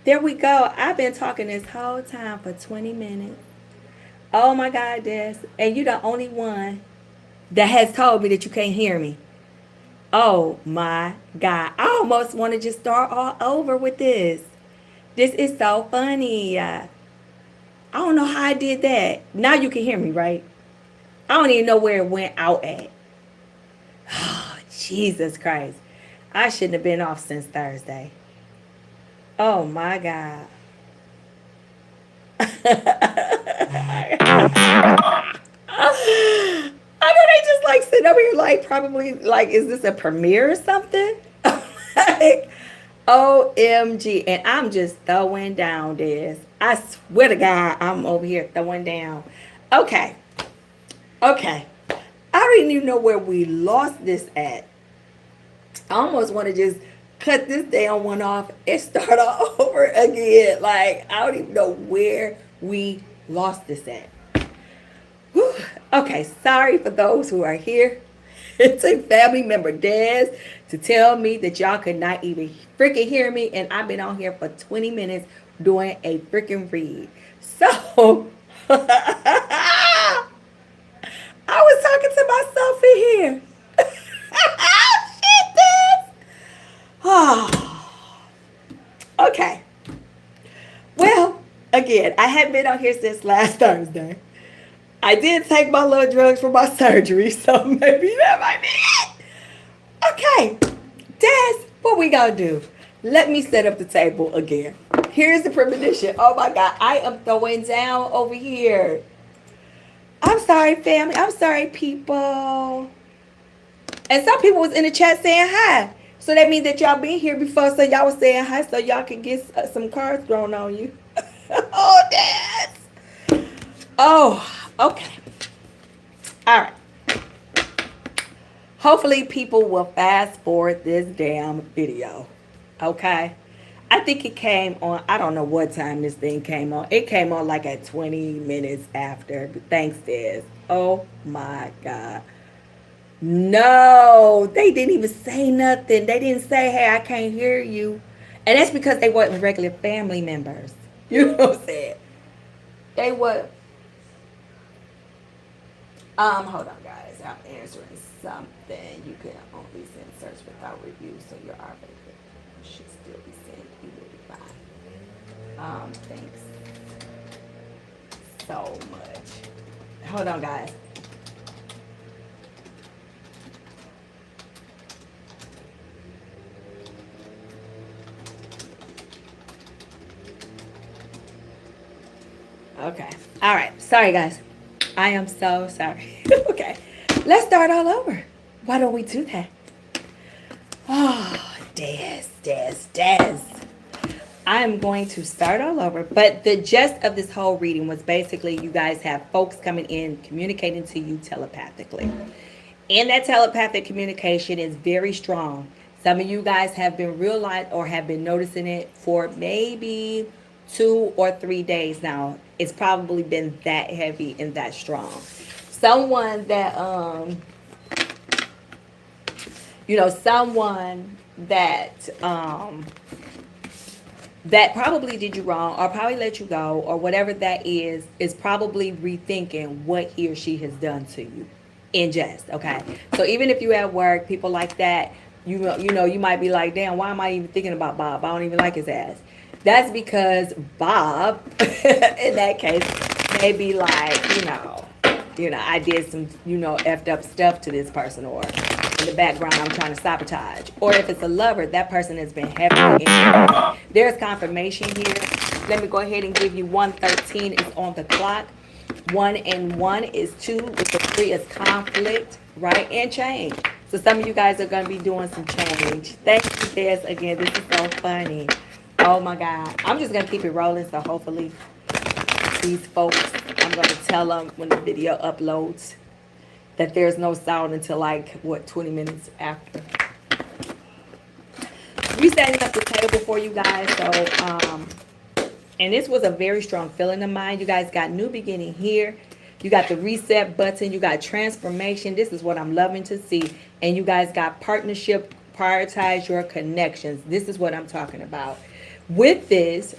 There we go. I've been talking this whole time for 20 minutes. Oh my God, Des. And you're the only one that has told me that you can't hear me. Oh my God. I almost want to just start all over with this. This is so funny. I don't know how I did that. Now you can hear me, right? I don't even know where it went out at. Oh, Jesus Christ. I shouldn't have been off since Thursday. Oh my God. I know they just like sit over here like probably like is this a premiere or something? Like, OMG. And I'm just throwing down this. I swear to God, I'm over here throwing down. Okay. Okay. I don't even know where we lost this at. I almost want to just cut this damn one off and start all over again. Like, I don't even know where we lost this at. Whew. Okay, sorry for those who are here. It took family member Des to tell me that y'all could not even freaking hear me, and I've been on here for 20 minutes doing a freaking read. So, I was talking to myself in here. Shit, Des. Oh, okay. Well, again, I hadn't been on here since last Thursday. I did take my little drugs for my surgery, so maybe that might be it. Okay, Des, what we gonna do? Let me set up the table again. Here's the premonition. Oh my God, I am throwing down over here. I'm sorry, family. I'm sorry, people. And some people was in the chat saying hi. So that means that y'all been here before, so y'all was saying hi, so y'all can get some cards thrown on you. Oh, Des. Oh, okay. All right. Hopefully people will fast forward this damn video. Okay. I think it came on, I don't know what time this thing came on. It came on like at 20 minutes after. But thanks, Des. Oh my God. No, they didn't even say nothing. They didn't say, hey, I can't hear you. And that's because they weren't regular family members. You know what I'm saying? They were. Hold on, guys. I'm answering something. You can only send search without review, so your already should still be sent. You will be fine. Thanks so much. Hold on, guys. Okay. All right. Sorry, guys. I am so sorry. Okay. Let's start all over. Why don't we do that? Oh, Des. I'm going to start all over. But the gist of this whole reading was basically you guys have folks coming in communicating to you telepathically. And that telepathic communication is very strong. Some of you guys have been realizing or have been noticing it for maybe 2 or 3 days now. It's probably been that heavy and that strong. Someone that someone that probably did you wrong or probably let you go or whatever that is probably rethinking what he or she has done to you in jest. Okay, so even if you at work, people like that, you might be like, damn, why am I even thinking about Bob? I don't even like his ass. That's because Bob in that case may be like, I did some effed up stuff to this person, or in the background I'm trying to sabotage. Or if it's a lover, that person has been heavily in. There's confirmation here. Let me go ahead and give you 113 is on the clock. 1 and 1 is 2, with the 3 is conflict, right? And change. So some of you guys are going to be doing some change. Thank you, Des. Again, this is so funny. Oh my God. I'm just going to keep it rolling. So hopefully these folks, I'm going to tell them when the video uploads that there's no sound until 20 minutes after. We setting up the table for you guys. So, and this was a very strong feeling of mine. You guys got new beginning here. You got the reset button. You got transformation. This is what I'm loving to see. And you guys got partnership. Prioritize your connections. This is what I'm talking about. with this,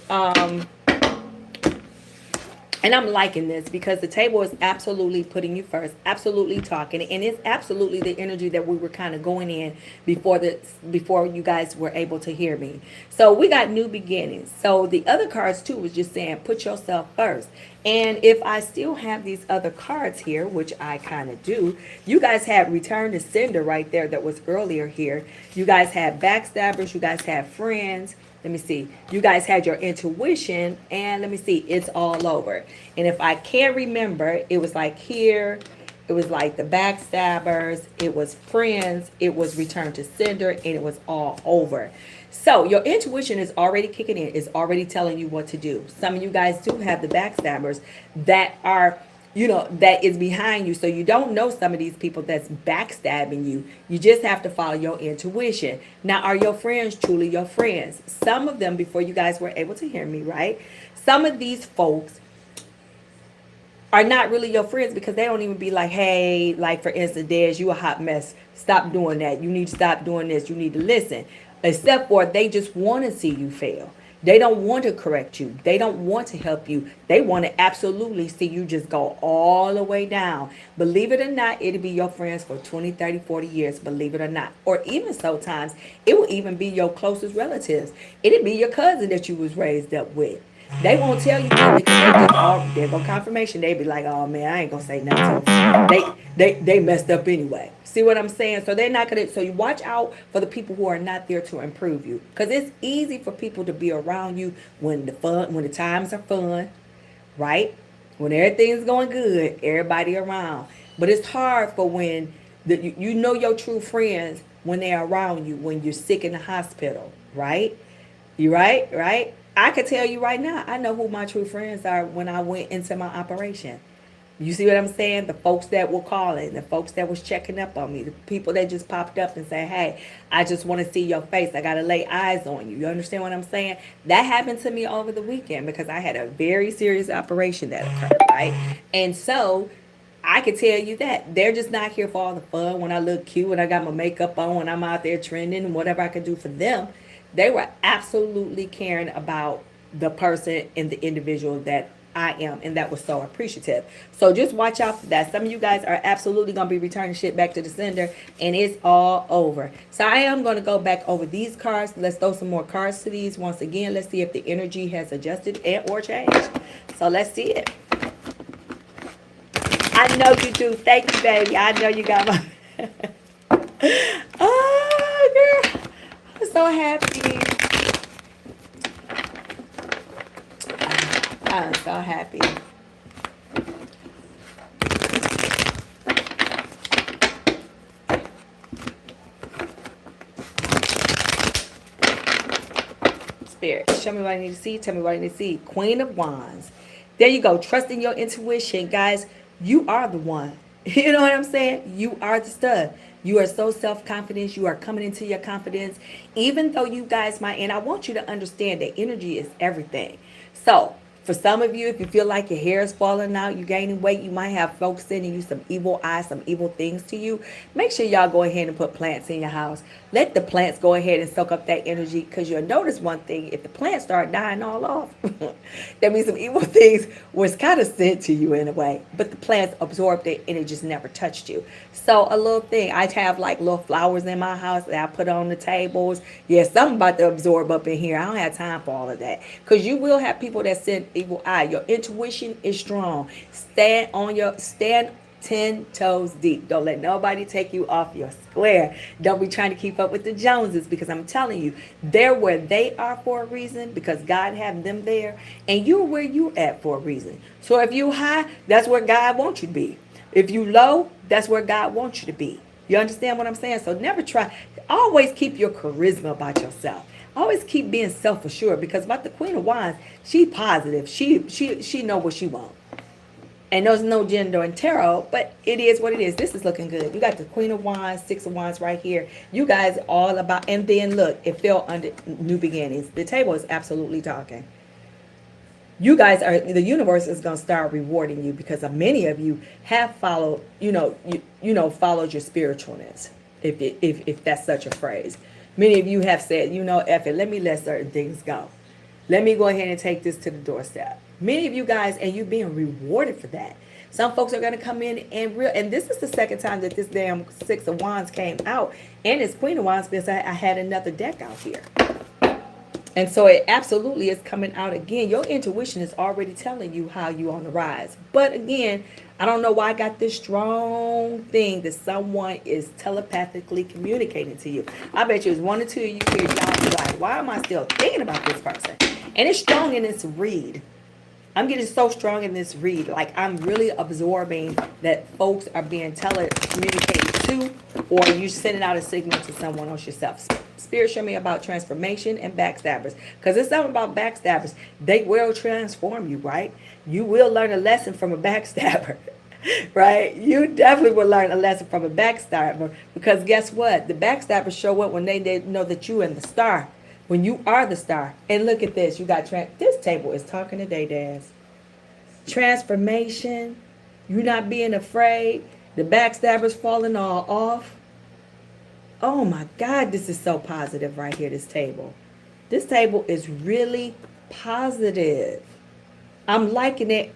and I'm liking this because the table is absolutely putting you first, absolutely talking, and it's absolutely the energy that we were kind of going in before you guys were able to hear me. So we got new beginnings. So the other cards too was just saying put yourself first. And if I still have these other cards here, which I kind of do, you guys had return to sender right there that was earlier here. You guys had backstabbers, you guys had friends. Let me see. You guys had your intuition, and let me see. It's all over. And if I can't remember, it was like here. It was like the backstabbers. It was friends. It was return to sender, and it was all over. So your intuition is already kicking in. It's already telling you what to do. Some of you guys do have the backstabbers that are, that is behind you. So you don't know some of these people that's backstabbing you. You just have to follow your intuition. Now, are your friends truly your friends? Some of them, before you guys were able to hear me, right? Some of these folks are not really your friends because they don't even be like, hey, like for instance, Des, you a hot mess. Stop doing that. You need to stop doing this. You need to listen. Except for they just want to see you fail. They don't want to correct you. They don't want to help you. They want to absolutely see you just go all the way down. Believe it or not, it'll be your friends for 20, 30, 40 years, believe it or not. Or even sometimes, it will even be your closest relatives. It'll be your cousin that you was raised up with. They won't tell you that because they just all there go confirmation. They be like, oh man, I ain't gonna say nothing. They messed up anyway. See what I'm saying? So they're not gonna. So you watch out for the people who are not there to improve you, because it's easy for people to be around you when the times are fun, right? When everything's going good, everybody around. But it's hard for when you know your true friends when they're around you when you're sick in the hospital, right? You right, right? I could tell you right now, I know who my true friends are when I went into my operation. You see what I'm saying? The folks that were calling, the folks that was checking up on me, the people that just popped up and say, hey, I just want to see your face. I got to lay eyes on you. You understand what I'm saying? That happened to me over the weekend because I had a very serious operation that occurred, right? And so I can tell you that they're just not here for all the fun. When I look cute, when I got my makeup on, when I'm out there trending, and whatever I could do for them, they were absolutely caring about the person and the individual that I am, and that was so appreciative. So just watch out for that. Some of you guys are absolutely going to be returning shit back to the sender, and it's all over. So I am going to go back over these cards. Let's throw some more cards to these once again. Let's see if the energy has adjusted and or changed. So let's see it. I know you do. Thank you, baby. I know you got my. Oh, girl. I'm so happy. I'm so happy. Spirit, show me what I need to see. Tell me what I need to see. Queen of Wands. There you go. Trusting your intuition, guys. You are the one. You know what I'm saying? You are the stud. You are so self-confident. You are coming into your confidence. Even though you guys might, and I want you to understand that energy is everything. So for some of you, if you feel like your hair is falling out, you're gaining weight, you might have folks sending you some evil eyes, some evil things to you. Make sure y'all go ahead and put plants in your house. Let the plants go ahead and soak up that energy, because you'll notice one thing. If the plants start dying all off, that means some evil things was kind of sent to you in a way. But the plants absorbed it and it just never touched you. So a little thing, I have like little flowers in my house that I put on the tables. Yeah, something about to absorb up in here. I don't have time for all of that, because you will have people that send evil eye. Your intuition is strong. Stand 10 toes deep. Don't let nobody take you off your square. Don't be trying to keep up with the Joneses, because I'm telling you, they're where they are for a reason, because God have them there, and you're where you at for a reason. So if you high, that's where God wants you to be. If you low, that's where God wants you to be. You understand what I'm saying? So never try. Always keep your charisma about yourself. Always keep being self-assured, because about the Queen of Wands, she positive. She know what she wants. And there's no gender in tarot, but it is what it is. This is looking good. You got the Queen of Wands, Six of Wands right here. You guys all about, and then look, it fell under new beginnings. The table is absolutely talking. You guys are, the universe is going to start rewarding you, because many of you have followed, followed your spiritualness, if that's such a phrase. Many of you have said, F it, let me let certain things go. Let me go ahead and take this to the doorstep. Many of you guys, and you're being rewarded for that. Some folks are going to come in and this is the second time that this damn Six of Wands came out, and it's Queen of Wands because I had another deck out here. And so it absolutely is coming out again. Your intuition is already telling you how you on the rise. But again, I don't know why I got this strong thing that someone is telepathically communicating to you. I bet you it's one or two of you here, y'all be like, why am I still thinking about this person? And it's strong in this read. I'm getting so strong in this read. Like, I'm really absorbing that folks are being telecommunicated to, or you sending out a signal to someone else yourself. Spirit, show me about transformation and backstabbers. Because it's something about backstabbers. They will transform you, right? You will learn a lesson from a backstabber, right? You definitely will learn a lesson from a backstabber. Because guess what? The backstabbers show up when they know that you are the star. When you are the star. And look at this. You got this table is talking today, Daz. Transformation. You not being afraid. The backstabbers falling all off. Oh my God, this is so positive right here, this table. This table is really positive. I'm liking it.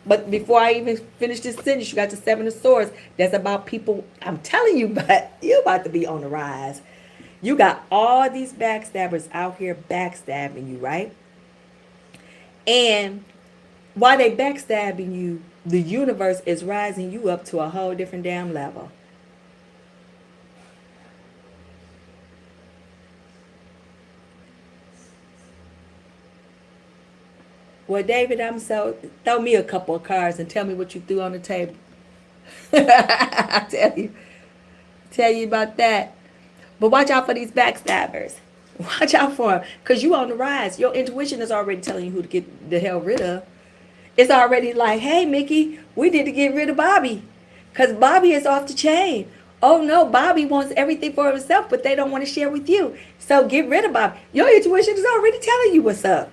But before I even finish this sentence, you got the Seven of Swords. That's about people. I'm telling you, but you're about to be on the rise. You got all these backstabbers out here backstabbing you, right? And while they backstabbing you, the universe is rising you up to a whole different damn level. Well, David, throw me a couple of cards and tell me what you threw on the table. I tell you about that. But watch out for these backstabbers. Watch out for them, because you on the rise. Your intuition is already telling you who to get the hell rid of. It's already like, hey, Mickey, we need to get rid of Bobby, because Bobby is off the chain. Oh no, Bobby wants everything for himself, but they don't want to share with you. So get rid of Bobby. Your intuition is already telling you what's up.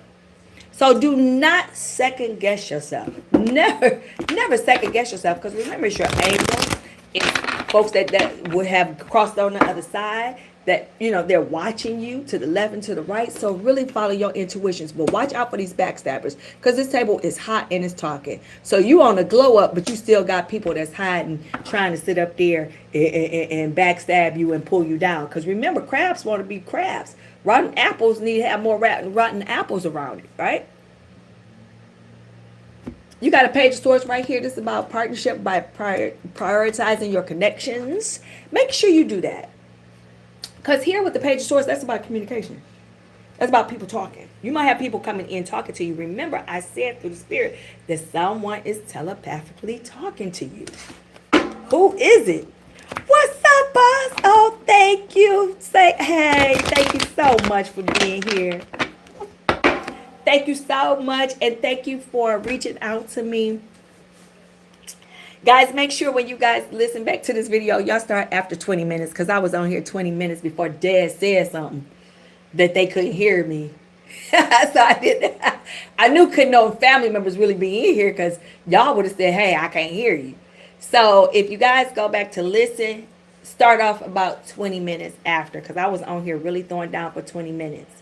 So do not second guess yourself. Never second guess yourself, because remember, it's your angels. It's folks that would have crossed on the other side, that, you know, they're watching you to the left and to the right. So really follow your intuitions. But watch out for these backstabbers, because this table is hot and it's talking. So you on a glow up, but you still got people that's hiding, trying to sit up there and backstab you and pull you down. Because remember, crabs want to be crabs. Rotten apples need to have more rotten apples around it, right? You got a Page of Swords right here. This is about partnership by prioritizing your connections. Make sure you do that. Because here with the Page of Swords, that's about communication. That's about people talking. You might have people coming in talking to you. Remember, I said through the spirit that someone is telepathically talking to you. Who is it? What's up, boss? Oh, thank you. Say, hey, thank you so much for being here. Thank you so much, and thank you for reaching out to me. Guys, make sure when you guys listen back to this video, y'all start after 20 minutes, because I was on here 20 minutes before Dad said something that they couldn't hear me. So I knew couldn't no family members really be in here, because y'all would have said, hey, I can't hear you. So if you guys go back to listen, start off about 20 minutes after, because I was on here really throwing down for 20 minutes.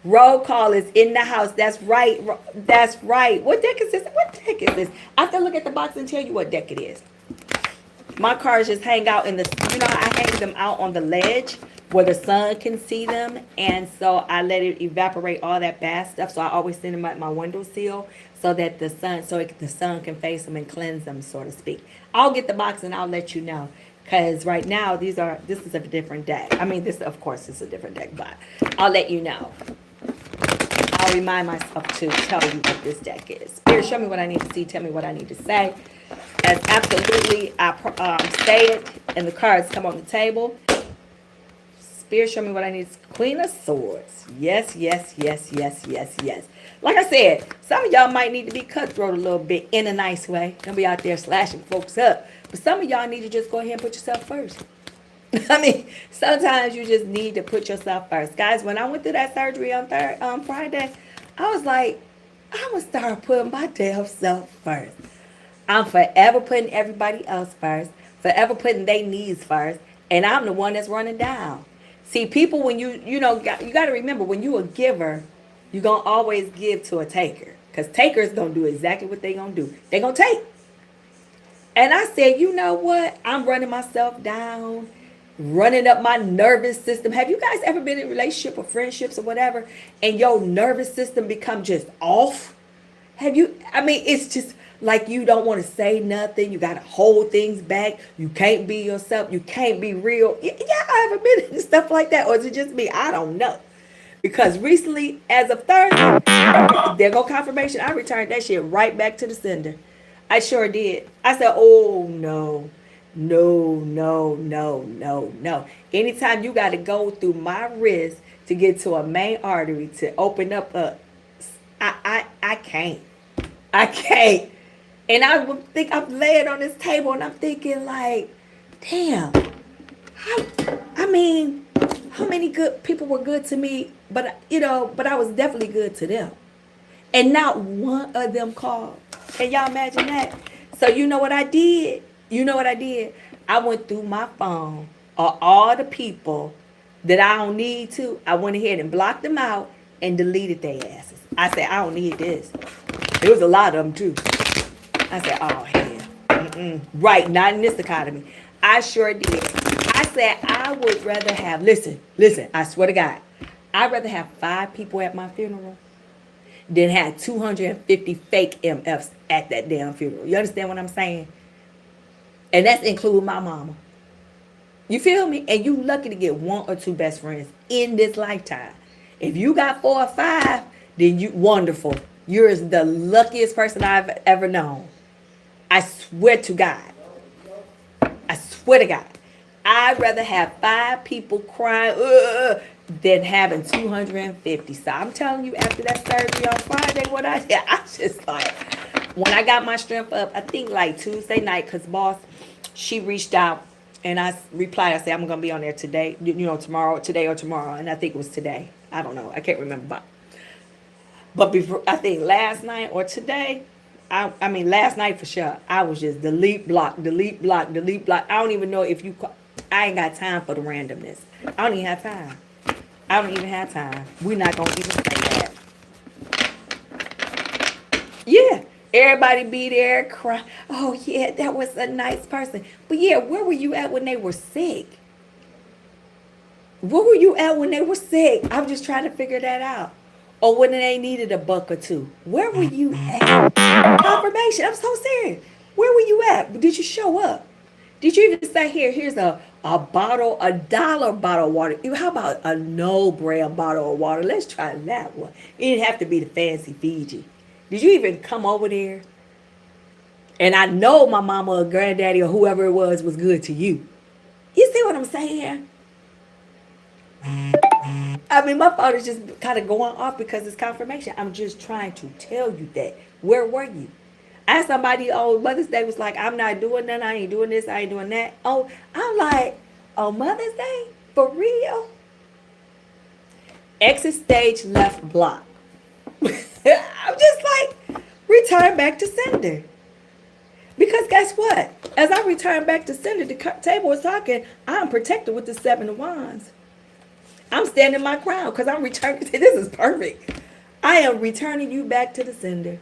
Roll call is in the house. That's right. That's right. What deck is this? What deck is this? I have to look at the box and tell you what deck it is. My cards just hang out in the, you know, I hang them out on the ledge where the sun can see them. And so I let it evaporate all that bad stuff. So I always send them at my windowsill so that the sun can face them and cleanse them, so to speak. I'll get the box and I'll let you know. Because right now, this is a different deck. I mean, this, of course, is a different deck, but I'll let you know. I'll remind myself to tell you what this deck is. Spirit, show me what I need to see. Tell me what I need to say. As absolutely I say it, and the cards come on the table. Spirit, show me what I need. Queen of Swords. Yes, yes, yes, yes, yes, yes. Like I said, some of y'all might need to be cutthroat a little bit in a nice way. Don't be out there slashing folks up. But some of y'all need to just go ahead and put yourself first. I mean, sometimes you just need to put yourself first. Guys, when I went through that surgery on Friday, I was like, I'm going to start putting my damn self first. I'm forever putting everybody else first, forever putting their needs first, and I'm the one that's running down. See, people, when you got to remember, when you're a giver, You're going to always give to a taker. Because takers going to do exactly what they going to do. They going to take. And I said, you know what? I'm running myself down, running up my nervous system. Have you guys ever been in a relationship or friendships or whatever, and your nervous system become just off? Have you? I mean, it's just like you don't want to say nothing. You got to hold things back. You can't be yourself. You can't be real. Yeah, I haven't been in stuff like that. Or is it just me? I don't know. Because recently, as of Thursday, there go confirmation. I returned that shit right back to the sender. I sure did. I said, oh no, no, no, no, no, no. Anytime you got to go through my wrist to get to a main artery to open up a, I can't. I can't. And I would think I'm laying on this table and I'm thinking like, damn, I mean, how many good people were good to me, but but I was definitely good to them. And not one of them called. Can y'all imagine that? So you know what I did? You know what I did? I went through my phone of all the people that I don't need to. I went ahead and blocked them out and deleted their asses. I said, I don't need this. There was a lot of them too. I said, oh hell. Right, not in this economy. I sure did. I said, I would rather have, listen, I swear to God, I'd rather have 5 people at my funeral than have 250 fake MFs at that damn funeral. You understand what I'm saying? And that's including my mama. You feel me? And you lucky to get 1 or 2 best friends in this lifetime. If you got 4 or 5, then you wonderful. You're the luckiest person I've ever known. I swear to God. I swear to God. I'd rather have 5 people crying than having 250. So I'm telling you, after that surgery on Friday, what I did, I just like, when I got my strength up, I think like Tuesday night, because boss, she reached out and I replied, I said, I'm going to be on there today, tomorrow, today or tomorrow. And I think it was today. I don't know. I can't remember. But before, I think last night or today, I mean, last night for sure, I was just delete, block, delete, block, delete, block. I don't even know if you, I ain't got time for the randomness. I don't even have time. I don't even have time. We're not going to even say that. Yeah. Everybody be there, cry. Oh, yeah, that was a nice person. But yeah, where were you at when they were sick? Where were you at when they were sick? I'm just trying to figure that out. Or when they needed a buck or two. Where were you at? Confirmation. I'm so serious. Where were you at? Did you show up? Did you even say, here's a bottle, $1 bottle of water? How about a no brand bottle of water? Let's try that one. It didn't have to be the fancy Fiji. Did you even come over there? And I know my mama or granddaddy or whoever it was good to you. You see what I'm saying? I mean, my father's just kind of going off because it's confirmation. I'm just trying to tell you that. Where were you? I had somebody on Mother's Day was like, I'm not doing nothing. I ain't doing this. I ain't doing that. Oh, I'm like, on Mother's Day? For real? Exit stage left block. I'm just like, return back to sender. Because guess what? As I return back to sender, the table was talking, I'm protected with the 7 of Wands. I'm standing my ground because I'm returning. This is perfect. I am returning you back to the sender.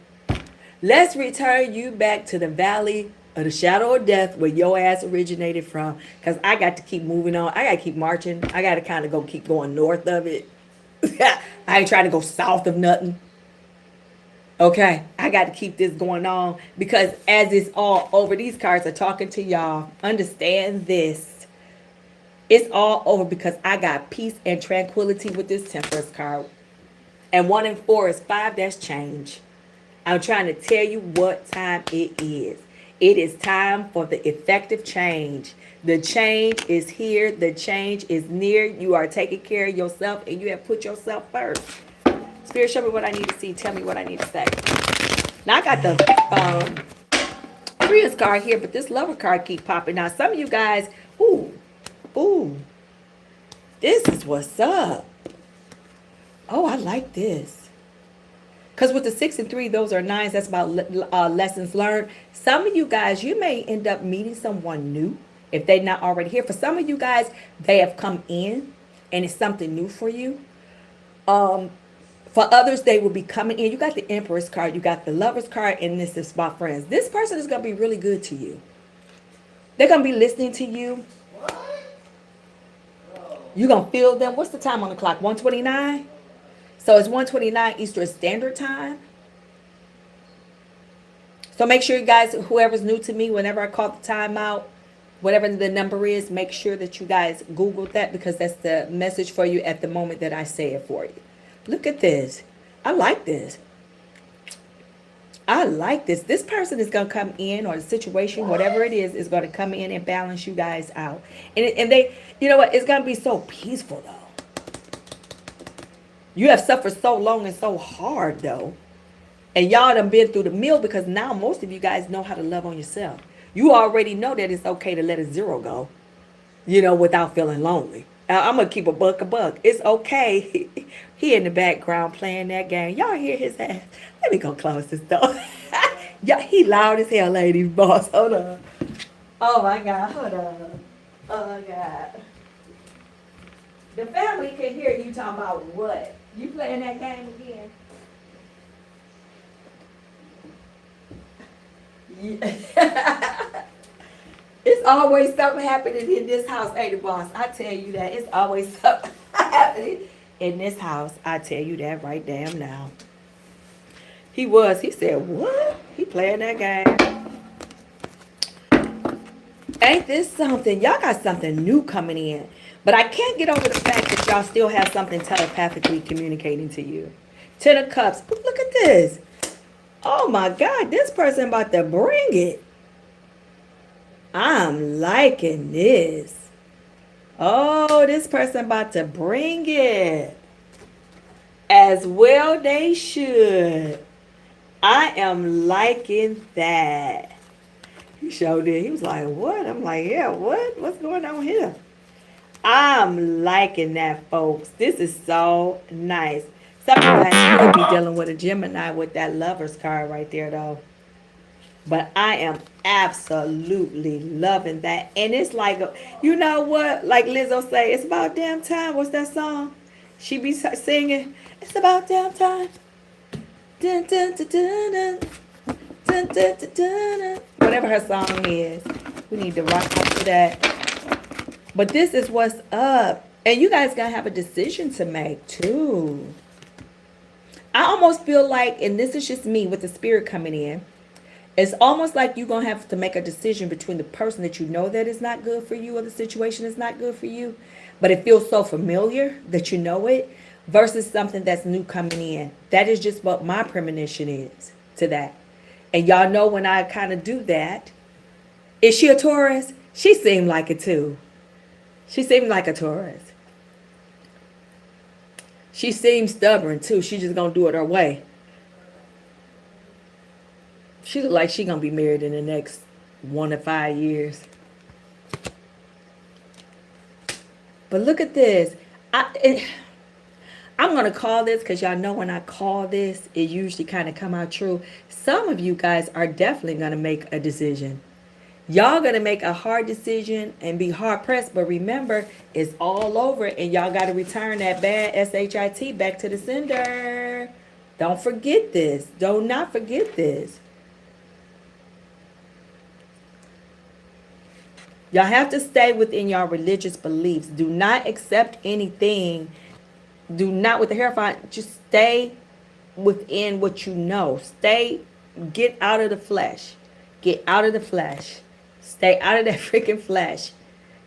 Let's return you back to the valley of the shadow of death where your ass originated from. Because I got to keep moving on. I got to keep marching. I got to kind of keep going north of it. I ain't trying to go south of nothing. Okay, I got to keep this going on because as it's all over, these cards are talking to y'all. Understand this. It's all over because I got peace and tranquility with this Temperance card. And 1 and 4 is 5. That's change. I'm trying to tell you what time it is. It is time for the effective change. The change is here. The change is near. You are taking care of yourself and you have put yourself first. Spirit, show me what I need to see. Tell me what I need to say. Now I got the Friends card here, but this Lover card keep popping. Now some of you guys, ooh, this is what's up. Oh, I like this. Because with the 6 and 3, those are 9s. That's about lessons learned. Some of you guys, you may end up meeting someone new if they're not already here. For some of you guys, they have come in and it's something new for you. For others, they will be coming in. You got the Empress card, you got the Lover's card, and this is about friends. This person is going to be really good to you. They're going to be listening to you. You're going to feel them. What's the time on the clock? 1:29? So it's 1:29 Eastern Standard Time. So make sure you guys, whoever's new to me, whenever I call the time out, whatever the number is, make sure that you guys Google that, because that's the message for you at the moment that I say it for you. Look at this. I like this. I like this. This person is going to come in, or the situation, whatever it is going to come in and balance you guys out. And they, you know what? It's going to be so peaceful, though. You have suffered so long and so hard, though. And y'all done been through the mill, because now most of you guys know how to love on yourself. You already know that it's okay to let a zero go, without feeling lonely. I'm going to keep a buck. It's okay. He in the background playing that game. Y'all hear his ass. Let me go close this door. Yeah, he loud as hell, ladies, boss. Hold on. Oh, my God. Hold on. Oh, my God. The family can hear you talking about what? You playing that game again? Yeah. It's always something happening in this house, ain't it, boss? I tell you that. It's always something happening in this house. I tell you that right damn now. He said, what? He playing that game. Ain't this something? Y'all got something new coming in. But I can't get over the fact that y'all still have something telepathically communicating to you. Ten of Cups. Look at this. Oh my God, this person about to bring it. I'm liking this. Oh, this person about to bring it. As well they should. I am liking that. He showed it. He was like, what? I'm like, yeah, what? What's going on here? I'm liking that, folks. This is so nice. Some of you guys could be dealing with a Gemini with that Lover's card right there, though. But I am absolutely loving that. And it's like, you know what? Like Lizzo say, it's about damn time. What's that song? She be singing, it's about damn time. Dun, dun, dun, dun, dun. Dun, dun, dun, dun, dun. Whatever her song is. We need to rock up to that. But this is what's up. And you guys got to have a decision to make, too. I almost feel like, and this is just me with the spirit coming in, it's almost like you're going to have to make a decision between the person that you know that is not good for you, or the situation is not good for you, but it feels so familiar that you know it, versus something that's new coming in. That is just what my premonition is to that. And y'all know when I kind of do that, is she a Taurus? She seemed like it too. She seemed like a Taurus. She seems stubborn too. She just going to do it her way. She look like she gonna be married in the next 1 to 5 years. But look at this. I'm gonna call this, because y'all know when I call this, it usually kind of come out true. Some of you guys are definitely gonna make a decision. Y'all gonna make a hard decision and be hard pressed. But remember, it's all over, and y'all gotta return that bad SHIT back to the sender. Don't forget this. Do not forget this. Y'all have to stay within your religious beliefs. Do not accept anything. Do not, with the Hierophant, just stay within what you know. Get out of the flesh. Get out of the flesh. Stay out of that freaking flesh.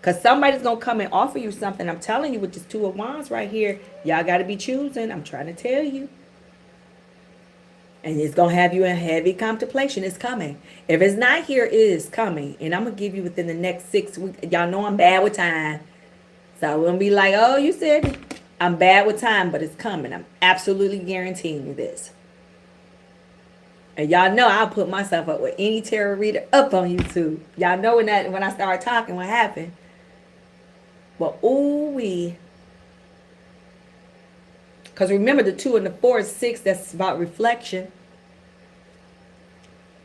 Because somebody's going to come and offer you something. I'm telling you, with this Two of Wands right here, y'all got to be choosing. I'm trying to tell you. And it's going to have you in heavy contemplation. It's coming. If it's not here, it is coming. And I'm going to give you within the next 6 weeks. Y'all know I'm bad with time. So I'm going to be like, oh, you said it. I'm bad with time, but it's coming. I'm absolutely guaranteeing you this. And y'all know I'll put myself up with any tarot reader up on YouTube. Y'all know when I start talking, what happened. But ooh-wee. Because remember, the 2 and the 4 is 6. That's about reflection.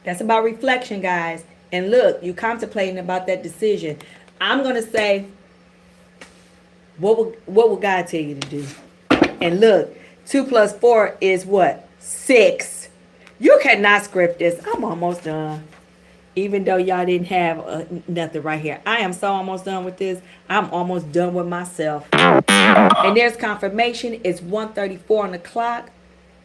That's about reflection, guys. And look, you contemplating about that decision. I'm going to say, what will God tell you to do? And look, 2 plus 4 is what? 6. You cannot script this. I'm almost done. Even though y'all didn't have nothing right here. I am so almost done with this. I'm almost done with myself. And there's confirmation. It's 1:34 on the clock.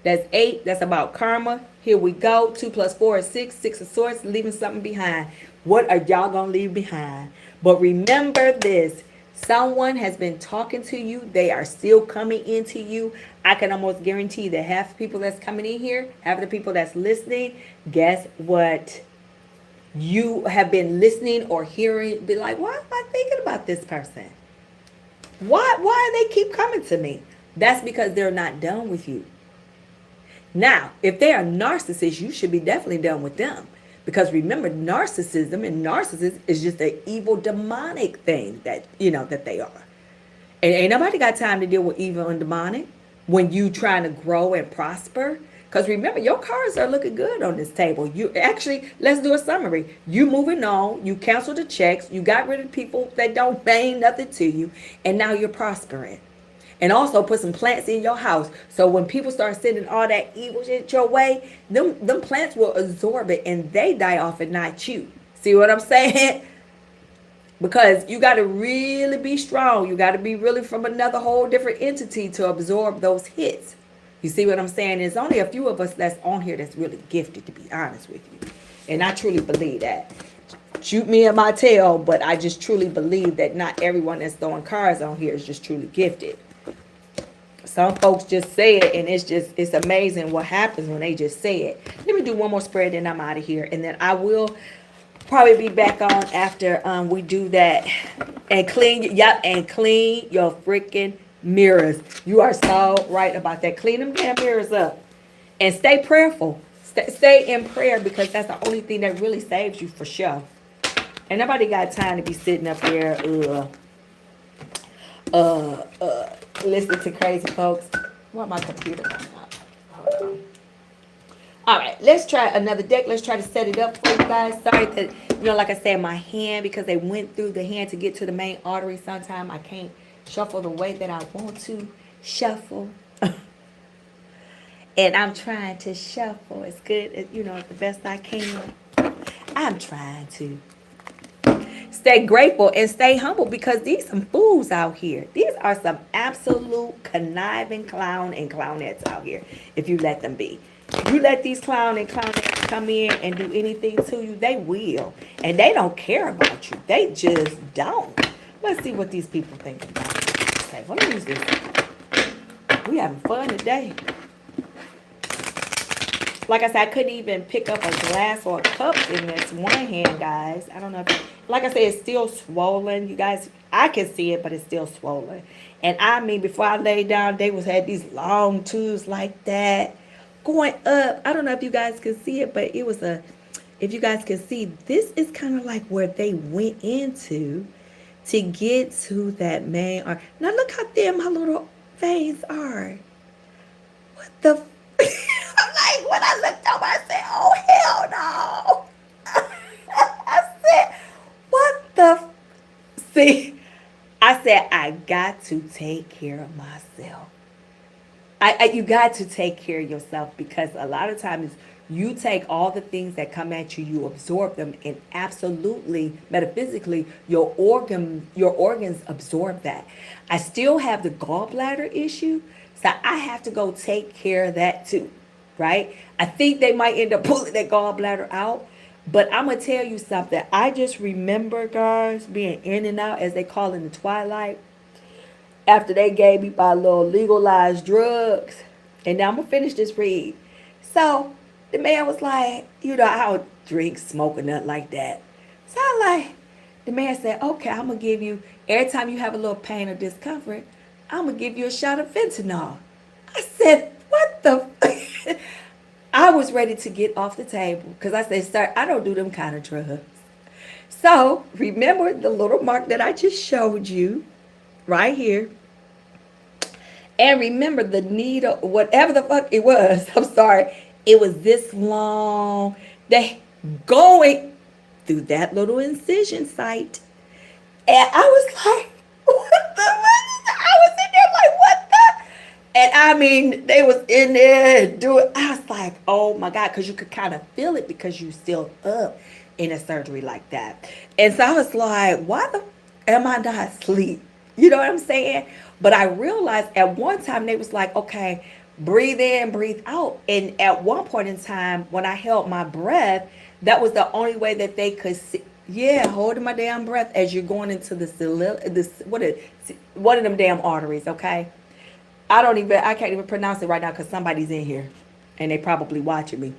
That's 8. That's about karma. Here we go. 2 plus 4 is 6. 6 of swords, leaving something behind. What are y'all going to leave behind? But remember this. Someone has been talking to you. They are still coming into you. I can almost guarantee that half the people that's coming in here, half the people that's listening, guess what? You have been listening or hearing, be like, why am I thinking about this person? Why they keep coming to me? That's because they're not done with you. Now, if they are narcissists, you should be definitely done with them. Because remember, narcissism and narcissist is just an evil demonic thing that, that they are. And ain't nobody got time to deal with evil and demonic when you trying to grow and prosper. Because remember, your cards are looking good on this table. You actually, let's do a summary. You moving on, you canceled the checks, you got rid of people that don't mean nothing to you, and now you're prospering. And also put some plants in your house. So when people start sending all that evil shit your way, them plants will absorb it and they die off and not you. See what I'm saying? Because you got to really be strong. You got to be really from another whole different entity to absorb those hits. You see what I'm saying? There's only a few of us that's on here that's really gifted, to be honest with you. And I truly believe that. Shoot me in my tail, but I just truly believe that not everyone that's throwing cards on here is just truly gifted. Some folks just say it, and it's amazing what happens when they just say it. Let me do one more spread, then I'm out of here. And then I will probably be back on after we do that. And clean your freaking mirrors. You are so right about that. Clean them damn mirrors up. And stay prayerful. Stay in prayer, because that's the only thing that really saves you for sure. And nobody got time to be sitting up there listening to crazy folks. What my computer coming up? Hold on. All right, let's try another deck. Let's try to set it up for you guys. Sorry that, like I said, my hand, because they went through the hand to get to the main artery. Sometimes I can't shuffle the way that I want to shuffle. And I'm trying to shuffle as good as, the best I can. I'm trying to. Stay grateful and stay humble, because these some fools out here. These are some absolute conniving clown and clownettes out here, if you let them be. You let these clown and clownettes come in and do anything to you, they will. And they don't care about you. They just don't. Let's see what these people think about it. Okay, what is this? We having fun today. Like I said, I couldn't even pick up a glass or a cup in this one hand, guys. I don't know if, like I said, it's still swollen. You guys, I can see it, but it's still swollen. And I mean, before I laid down, they had these long tubes like that going up. I don't know if you guys can see it, but it was if you guys can see, this is kind of like where they went into to get to that main artery. Now look how thin my little veins are. What the I'm like, when I looked over, I said, oh, hell no. I said, what the? See, I said, I got to take care of myself. You got to take care of yourself, because a lot of times you take all the things that come at you, you absorb them, and absolutely, metaphysically, your organs absorb that. I still have the gallbladder issue, so I have to go take care of that too. Right? I think they might end up pulling that gallbladder out. But I'm going to tell you something. I just remember, guys, being in and out, as they call it in the twilight, after they gave me my little legalized drugs. And now I'm going to finish this read. So the man was like, I don't drink, smoke, or nothing like that. So the man said, okay, I'm going to give you, every time you have a little pain or discomfort, I'm going to give you a shot of fentanyl. I said, what the? I was ready to get off the table, because I said, sir, I don't do them kind of drugs. So remember the little mark that I just showed you right here. And remember the needle, whatever the fuck it was. I'm sorry. It was this long. They going through that little incision site. And I was like, what the? I was in there like, what the? And I mean, they was in there doing, I was like, oh my God, because you could kind of feel it because you still up in a surgery like that. And so I was like, why the am I not asleep? You know what I'm saying? But I realized at one time they was like, okay, breathe in, breathe out. And at one point in time, when I held my breath, that was the only way that they could see. Yeah, holding my damn breath as you're going into this what is one of them damn arteries, okay? I can't even pronounce it right now because somebody's in here and they probably watching me.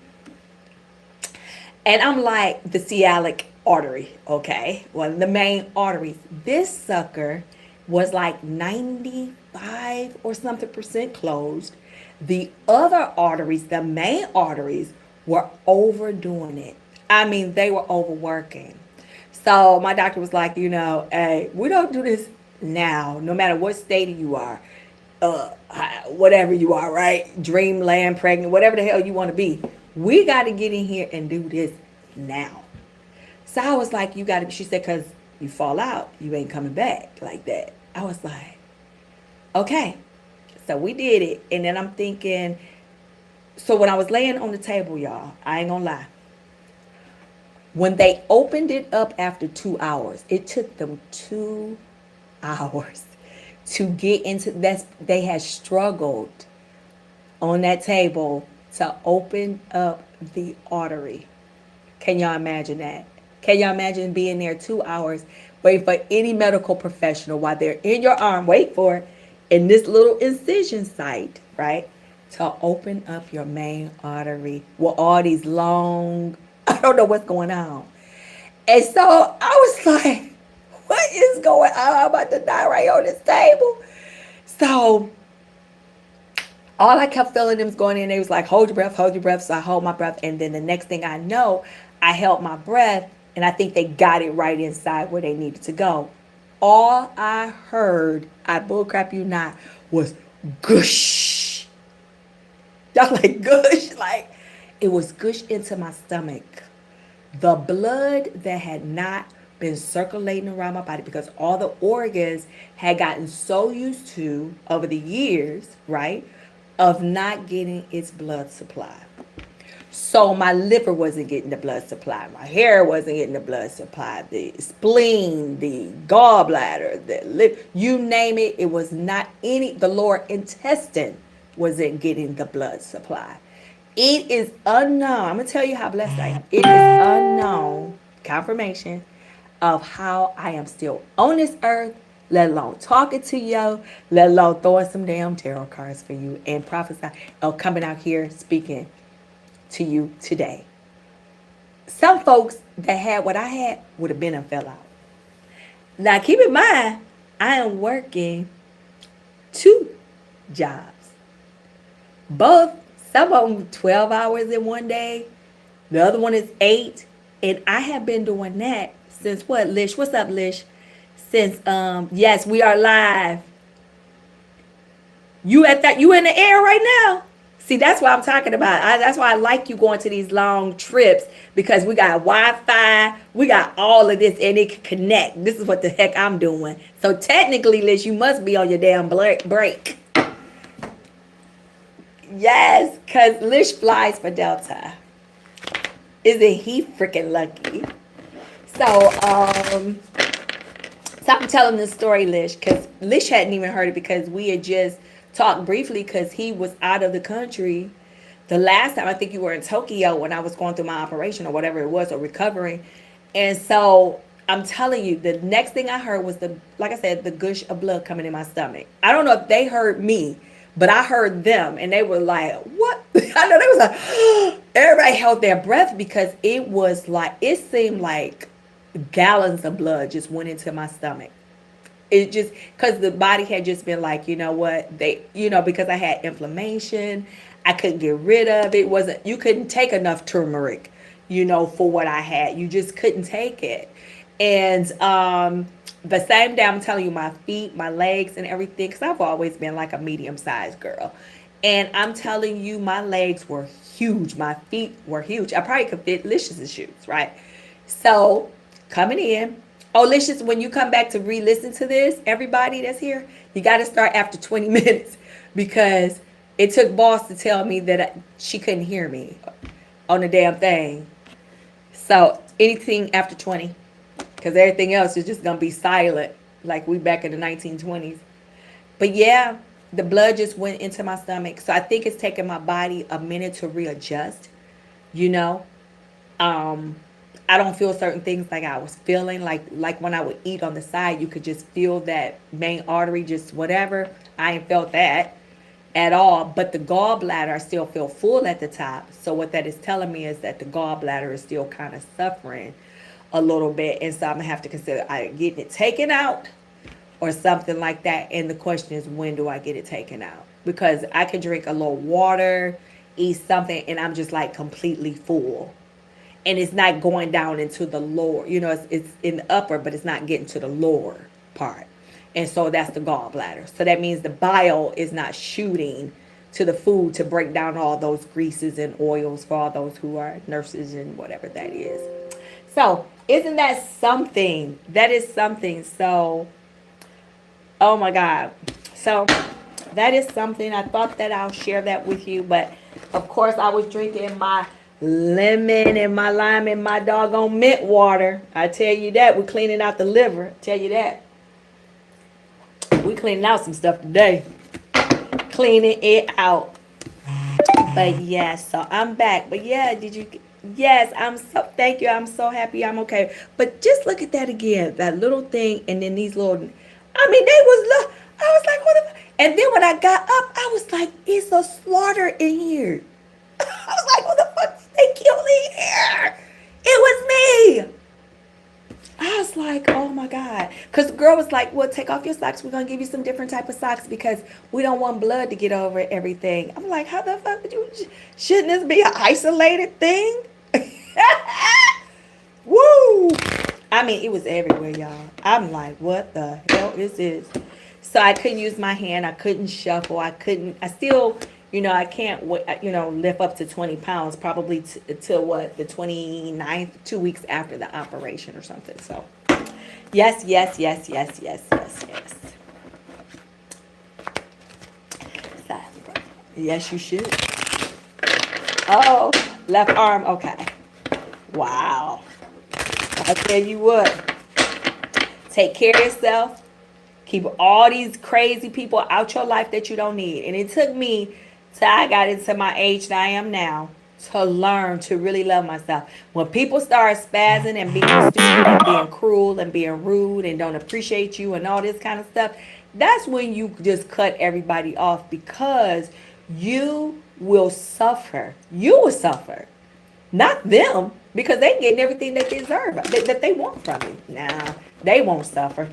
And I'm like, the celiac artery, okay? One of the main arteries. This sucker was like 95 or something percent closed. The other arteries, the main arteries, were overdoing it. I mean, they were overworking. So my doctor was like, hey, we don't do this now, no matter what state you are, uh, whatever you are, right? Dreamland, pregnant, whatever the hell you want to be. We got to get in here and do this now. So I was like, you got to, she said, because you fall out, you ain't coming back like that. I was like, okay. So we did it. And then I'm thinking, so when I was laying on the table, y'all, I ain't gonna lie. When they opened it up after 2 hours, it took them 2 hours to get into that. They had struggled on that table to open up the artery. Can y'all imagine that? Can y'all imagine being there 2 hours waiting for any medical professional while they're in your arm, wait for it, in this little incision site, right? To open up your main artery with all these long, I don't know what's going on. And so I was like, what is going on? I'm about to die right on this table. So all I kept feeling them was going in. They was like, hold your breath, hold your breath. So I hold my breath. And then the next thing I know, I held my breath and I think they got it right inside where they needed to go. All I heard, I bullcrap you not, was gush. Y'all like gush? Like it was gush into my stomach. The blood that had not been circulating around my body because all the organs had gotten so used to over the years, right, of not getting its blood supply. So my liver wasn't getting the blood supply. My hair wasn't getting the blood supply. The spleen, the gallbladder, the liver, you name it, it was not any, the lower intestine wasn't getting the blood supply. It is unknown. I'm going to tell you how blessed I am. It is unknown confirmation of how I am still on this earth, let alone talking to you, let alone throwing some damn tarot cards for you and prophesying or coming out here speaking to you today. Some folks that had what I had would have been and fell out. Now keep in mind, I am working 2 jobs. Both, some of them 12 hours in one day. The other one is 8. And I have been doing that since what, Lish? What's up, Lish? Since, yes, we are live. You in the air right now? See, that's what I'm talking about. That's why I like you going to these long trips because we got Wi-Fi, we got all of this, and it can connect. This is what the heck I'm doing. So technically, Liz, you must be on your damn break. Yes, because Lish flies for Delta. Isn't he freaking lucky? So I'm telling this story, Lish, because Lish hadn't even heard it because we had just talked briefly because he was out of the country the last time. I think you were in Tokyo when I was going through my operation or whatever it was, or recovering. And so I'm telling you, the next thing I heard was like I said, the gush of blood coming in my stomach. I don't know if they heard me, but I heard them and they were like, what? I know they was like, everybody held their breath because it was like, it seemed like gallons of blood just went into my stomach. It just, because the body had just been like, you know what, because I had inflammation, I couldn't get rid of it. You couldn't take enough turmeric, for what I had. You just couldn't take it. And the same day, I'm telling you, my feet, my legs and everything, because I've always been like a medium-sized girl. And I'm telling you, my legs were huge. My feet were huge. I probably could fit Licious' shoes, right? So coming in. Oh, Licious, when you come back to re-listen to this, everybody that's here, you got to start after 20 minutes because it took boss to tell me that she couldn't hear me on the damn thing. So anything after 20, because everything else is just gonna be silent, like we back in the 1920s. But yeah, the blood just went into my stomach. So I think it's taken my body a minute to readjust, you know. Um, I don't feel certain things like I was feeling. Like when I would eat on the side, you could just feel that main artery, just whatever. I ain't felt that at all. But the gallbladder, I still feel full at the top. So what that is telling me is that the gallbladder is still kind of suffering a little bit. And so I'm gonna have to consider either getting it taken out or something like that. And the question is, when do I get it taken out? Because I can drink a little water, eat something, and I'm just like completely full. And it's not going down into the lower, it's in the upper, but it's not getting to the lower part. And so that's the gallbladder. So that means the bile is not shooting to the food to break down all those greases and oils for all those who are nurses and whatever that is. So isn't that something? That is something. So, oh my God. So that is something. I thought that I'll share that with you. But of course, I was drinking my lemon and my lime and my doggone mint water. I tell you that. We're cleaning out the liver. I tell you that. We cleaning out some stuff today. Cleaning it out. But yes, so I'm back. But yeah, did you? Yes, thank you. I'm so happy. I'm okay. But just look at that again. That little thing, and then these little. I mean, I was like, what? And then when I got up, I was like, it's a slaughter in here. I was like, what the fuck did they kill in here? It was me. I was like, oh my God. Because the girl was like, well, take off your socks. We're going to give you some different type of socks because we don't want blood to get over everything. I'm like, how the fuck would you? Shouldn't this be an isolated thing? Woo. I mean, it was everywhere, y'all. I'm like, what the hell is this? So I couldn't use my hand. I couldn't shuffle. I still, I can't, lift up to 20 pounds probably till what, the 29th, 2 weeks after the operation or something. So yes. So, yes, you should. Oh, left arm. Okay. Wow. I tell you what, take care of yourself. Keep all these crazy people out your life that you don't need. And it took me till I got into my age that I am now to learn to really love myself. When people start spazzing and being stupid and being cruel and being rude and don't appreciate you and all this kind of stuff, that's when you just cut everybody off, because you will suffer. You will suffer. Not them, because they getting everything they deserve, that they want from you. Nah, they won't suffer.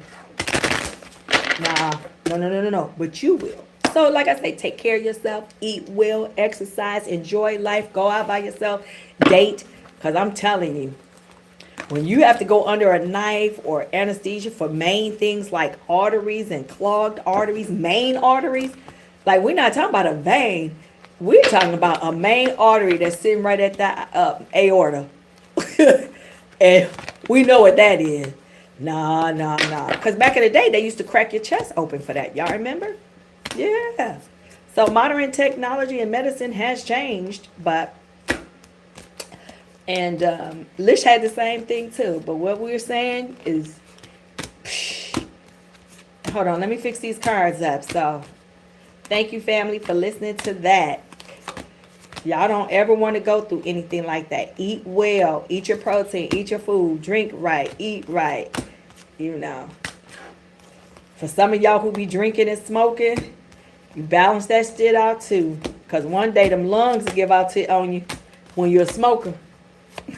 Nah, no. But you will. So like I say, take care of yourself, eat well, exercise, enjoy life, go out by yourself, date. Because I'm telling you, when you have to go under a knife or anesthesia for main things like arteries and clogged arteries, main arteries, like we're not talking about a vein. We're talking about a main artery that's sitting right at the aorta. And we know what that is. Nah. Because back in the day, they used to crack your chest open for that. Y'all remember? Yeah. So modern technology and medicine has changed, and Lish had the same thing too. But what we're saying is, hold on, let me fix these cards up. So thank you, family, for listening to that. Y'all don't ever want to go through anything like that. Eat well, eat your protein, eat your food, drink right, eat right. For some of y'all who be drinking and smoking, you balance that shit out too. Because one day them lungs will give out on you when you're a smoker.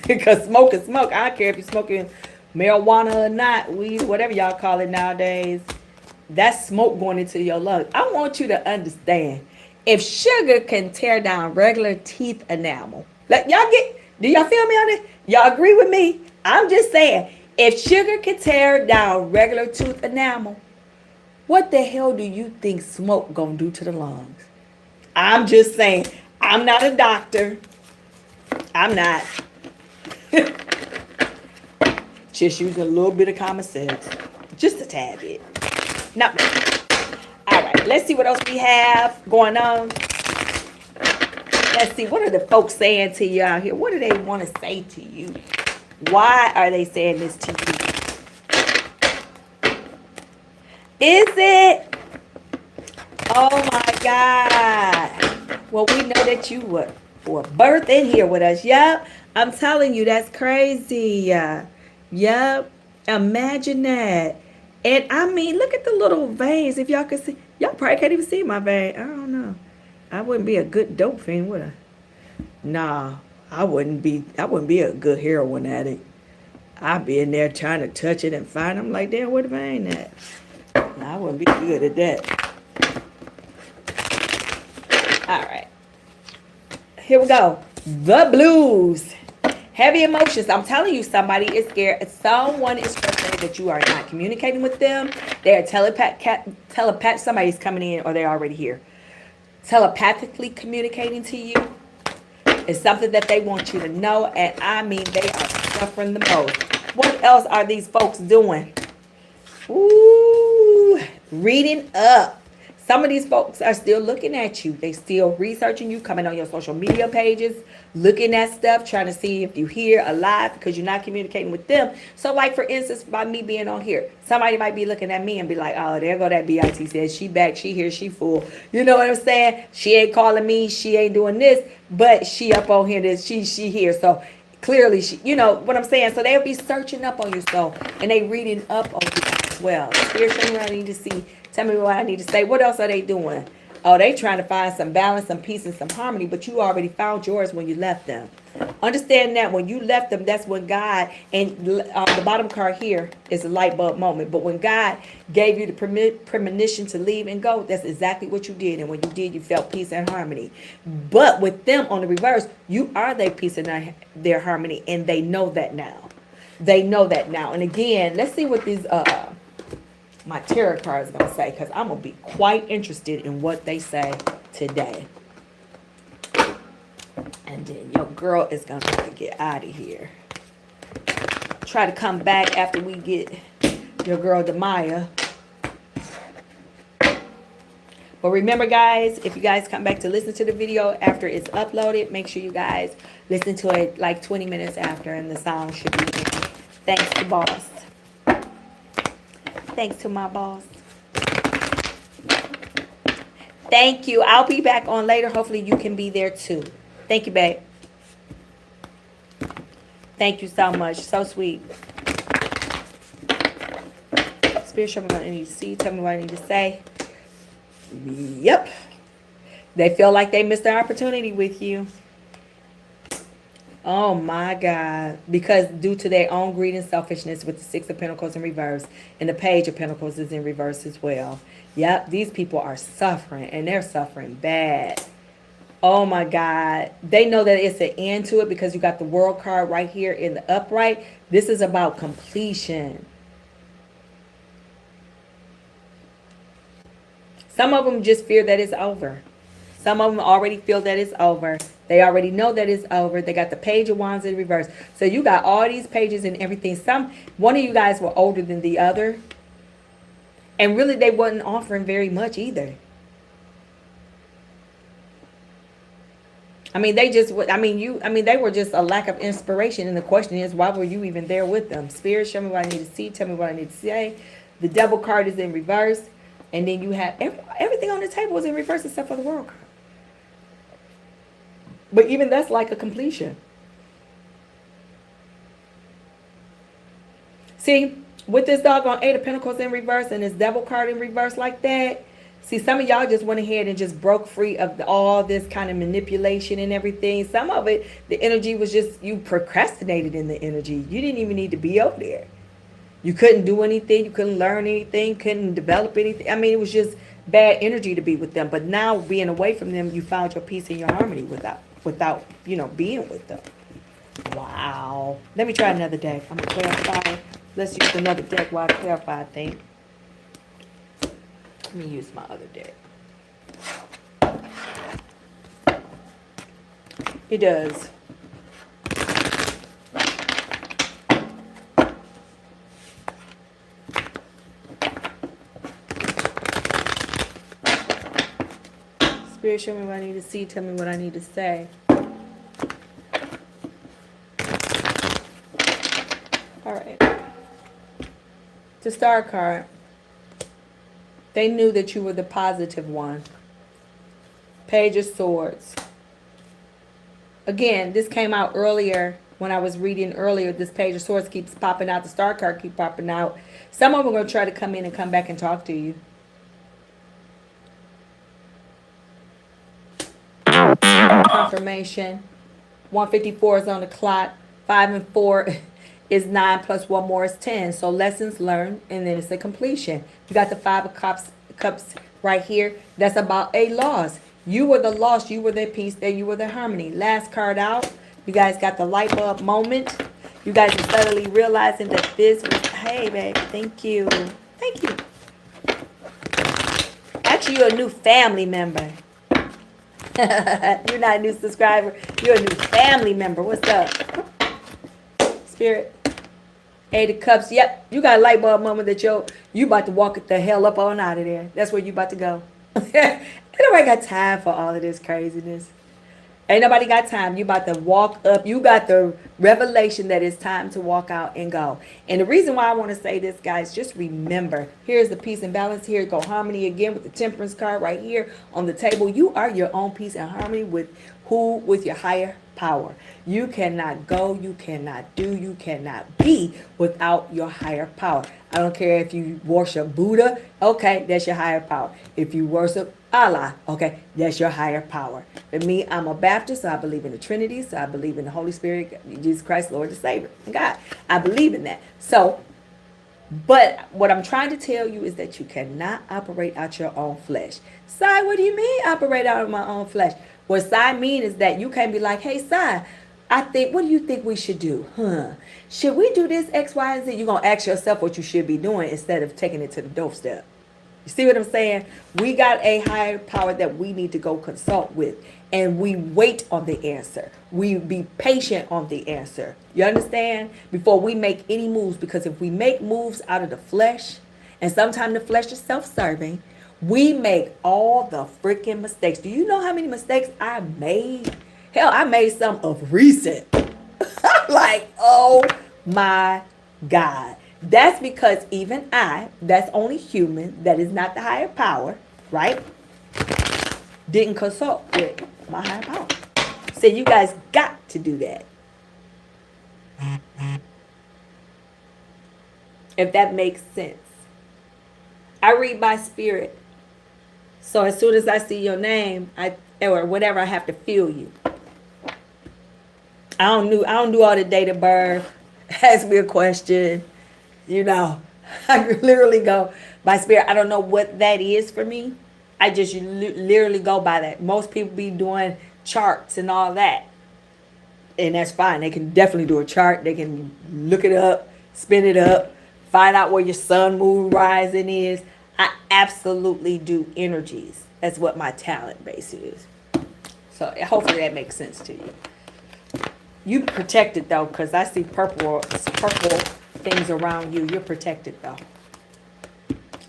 Because smoke is smoke. I don't care if you're smoking marijuana or not, weed, whatever y'all call it nowadays. That's smoke going into your lungs. I want you to understand. If sugar can tear down regular teeth enamel, do y'all feel me on this? Y'all agree with me? I'm just saying, if sugar can tear down regular tooth enamel, what the hell do you think smoke gonna do to the lungs? I'm just saying. I'm not a doctor. I'm not. Just using a little bit of common sense. Just a tad bit. Not much. All right. Let's see what else we have going on. Let's see, what are the folks saying to you out here? What do they want to say to you? Why are they saying this to you? Is it? Oh my God. Well, we know that you were birthed in here with us. Yep. I'm telling you, that's crazy. Yep. Imagine that. And I mean, look at the little veins. If y'all can see, y'all probably can't even see my vein. I don't know. I wouldn't be a good dope fiend, would I? Nah, I wouldn't be a good heroin addict. I'd be in there trying to touch it and find them like, damn, where the vein at? I wouldn't be good at that. All right. Here we go. The blues. Heavy emotions. I'm telling you, somebody is scared. Someone is frustrated that you are not communicating with them. They're telepath. Somebody's coming in or they're already here. Telepathically communicating to you. It's something that they want you to know. And I mean, they are suffering the most. What else are these folks doing? Ooh, reading up. Some of these folks are still looking at you. They still researching you, coming on your social media pages, looking at stuff, trying to see if you're here alive because you're not communicating with them. So like, for instance, by me being on here, somebody might be looking at me and be like, oh, there go that BIT says she back, she here, she full. You know what I'm saying? She ain't calling me, she ain't doing this, but she up on here, that she here. So clearly, she, you know what I'm saying? So they'll be searching up on you, so, and they reading up on you as well. Spiritually, what I need to see. Tell me what I need to say. What else are they doing? Oh, they trying to find some balance, some peace, and some harmony, but you already found yours when you left them. Understand that when you left them, that's when God, and the bottom card here is a light bulb moment, but when God gave you the premonition to leave and go, that's exactly what you did. And when you did, you felt peace and harmony. But with them on the reverse, you are their peace and their harmony, and they know that now. They know that now. And again, let's see what these my tarot card is going to say, because I'm going to be quite interested in what they say today. And then your girl is going to have to get out of here. Try to come back after we get your girl Demaya. But remember, guys, if you guys come back to listen to the video after it's uploaded, make sure you guys listen to it like 20 minutes after, and the sound should be in. Thanks to boss. Thanks to my boss. Thank you. I'll be back on later. Hopefully you can be there too. Thank you, babe. Thank you so much. So sweet. Spirit, show me what I need to see. Tell me what I need to say. Yep. They feel like they missed their opportunity with you. Oh my God. Because due to their own greed and selfishness with the Six of Pentacles in reverse, and the Page of Pentacles is in reverse as well. Yep, these people are suffering, and they're suffering bad. Oh my God. They know that it's an end to it because you got the World card right here in the upright. This is about completion. Some of them just fear that it's over. Some of them already feel that it's over. They already know that it's over. They got the Page of Wands in reverse. So you got all these pages and everything. One of you guys were older than the other. And really, they wasn't offering very much either. I mean, they were just a lack of inspiration. And the question is, why were you even there with them? Spirit, show me what I need to see. Tell me what I need to say. The Devil card is in reverse. And then you have everything on the table is in reverse except for the World card. But even that's like a completion. See, with this doggone Eight of Pentacles in reverse and this Devil card in reverse like that, see, some of y'all just went ahead and just broke free of all this kind of manipulation and everything. Some of it, the energy was just, you procrastinated in the energy. You didn't even need to be up there. You couldn't do anything. You couldn't learn anything. Couldn't develop anything. I mean, it was just bad energy to be with them. But now, being away from them, you found your peace and your harmony without being with them. Wow. Let me try another deck. I'm going to clarify. Let's use another deck while I clarify, I think. Let me use my other deck. It does. Spirit, show me what I need to see. Tell me what I need to say. All right. The Star card. They knew that you were the positive one. Page of Swords. Again, this came out earlier when I was reading earlier. This Page of Swords keeps popping out. The Star card keeps popping out. Some of them are going to try to come in and come back and talk to you. Confirmation. 154 is on the clock. 5 and 4 is 9 plus 1 more is 10. So lessons learned, and then it's a completion. You got the 5 of cups right here. That's about a loss. You were the loss. You were the peace. There you were the harmony. Last card out. You guys got the light bulb moment. You guys are suddenly realizing that this was, hey, babe, thank you. Thank you. Actually, you're a new family member. You're not a new subscriber. You're a new family member. What's up? Spirit. 8 of Cups. Yep. You got a light bulb moment that you about to walk the hell up on out of there. That's where you about to go. Ain't nobody got time for all of this craziness. Ain't nobody got time. You about to walk up. You got the revelation that it's time to walk out and go. And the reason why I want to say this, guys, just remember, here's the peace and balance. Here go harmony again with the Temperance card right here on the table. You are your own peace and harmony with who? With your higher power. You cannot go, you cannot do, you cannot be without your higher power. I don't care if you worship Buddha, okay, that's your higher power. If you worship Allah, okay, that's your higher power. For me, I'm a Baptist, so I believe in the Trinity, so I believe in the Holy Spirit, Jesus Christ, Lord and Savior, and God. I believe in that. So, but what I'm trying to tell you is that you cannot operate out your own flesh. Sai, what do you mean operate out of my own flesh? What Sai mean is that you can't be like, hey, Sai, what do you think we should do? Should we do this X, Y, and Z? You're going to ask yourself what you should be doing instead of taking it to the doorstep. You see what I'm saying? We got a higher power that we need to go consult with. And we wait on the answer. We be patient on the answer. You understand? Before we make any moves. Because if we make moves out of the flesh, and sometimes the flesh is self-serving, we make all the freaking mistakes. Do you know how many mistakes I made? Hell, I made some of recent. Like, oh my God. That's because even that's only human, that is not the higher power, right? Didn't consult with my higher power. So you guys got to do that. If that makes sense. I read by spirit. So as soon as I see your name, or whatever, I have to feel you. I don't do all the date of birth. Ask me a question. You know, I literally go by spirit. I don't know what that is for me. I just literally go by that. Most people be doing charts and all that. And that's fine. They can definitely do a chart. They can look it up, spin it up, find out where your sun, moon, rising is. I absolutely do energies. That's what my talent base is. So hopefully that makes sense to you. You protected though, because I see purple things around you. You're protected though.